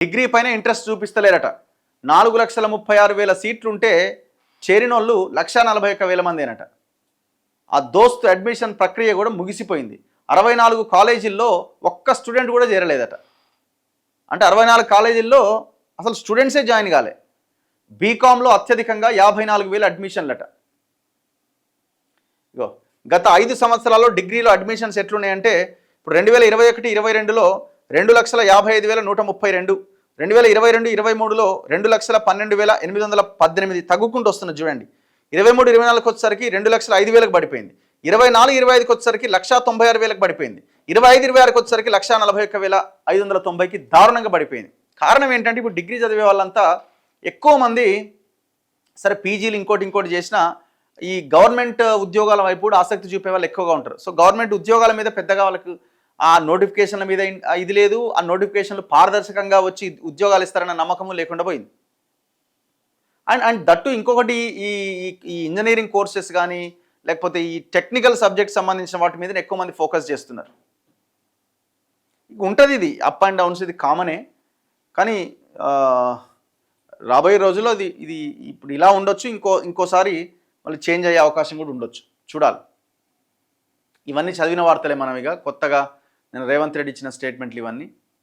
Degree పైన interest చూపిస్తలేరట. 4,36,000 సీట్లుంటే చేరినోళ్ళు 1,41,000 మందేనట. ఆ దోస్తు అడ్మిషన్ ప్రక్రియ కూడా ముగిసిపోయింది. 64 కాలేజీల్లో ఒక్క స్టూడెంట్ కూడా చేరలేదట. అంటే 64 కాలేజీల్లో అసలు స్టూడెంట్సే జాయిన్ కాలే. బీకామ్లో అత్యధికంగా 54,000 అడ్మిషన్లట. ఇగో గత 5 సంవత్సరాల్లో డిగ్రీలో అడ్మిషన్స్ ఎట్లున్నాయంటే ఇప్పుడు 2021-22లో 2,55,132, 2022-23లో 2,12,818 తగ్గుకుంటూ వస్తున్నది చూడండి. 23-24కి వచ్చేసరికి 2,05,000కి పడిపోయింది. 24-25కి వచ్చేసరికి 1,96,000కి పడిపోయింది. 25-26కి వచ్చేసరికి 1,41,590కి దారుణంగా పడిపోయింది. కారణం ఏంటంటే ఇప్పుడు డిగ్రీ చదివే వాళ్ళంతా ఎక్కువ మంది సరే పీజీలు ఇంకోటి చేసినా ఈ గవర్నమెంట్ ఉద్యోగాల వైపు కూడా ఆసక్తి చూపే వాళ్ళు ఎక్కువగా ఉంటారు. సో గవర్నమెంట్ ఉద్యోగాల మీద పెద్దగా వాళ్ళకు ఆ నోటిఫికేషన్ల మీద ఇది లేదు. ఆ నోటిఫికేషన్లు పారదర్శకంగా వచ్చి ఉద్యోగాలు ఇస్తారన్న నమ్మకము లేకుండా పోయింది. అండ్ దట్టు ఇంకొకటి ఈ ఇంజనీరింగ్ కోర్సెస్ కానీ లేకపోతే ఈ టెక్నికల్ సబ్జెక్ట్ సంబంధించిన వాటి మీద ఎక్కువ మంది ఫోకస్ చేస్తున్నారు. ఉంటుంది ఇది అప్ అండ్ డౌన్స్, ఇది కామనే. కానీ రాబోయే రోజుల్లో ఇది ఇప్పుడు ఇలా ఉండొచ్చు, ఇంకోసారి మళ్ళీ చేంజ్ అయ్యే అవకాశం కూడా ఉండొచ్చు, చూడాలి. ఇవన్నీ చదివిన వార్తలే మనం. ఇక కొత్తగా నేను రేవంత్ రెడ్డి ఇచ్చిన స్టేట్మెంట్లు ఇవన్నీ.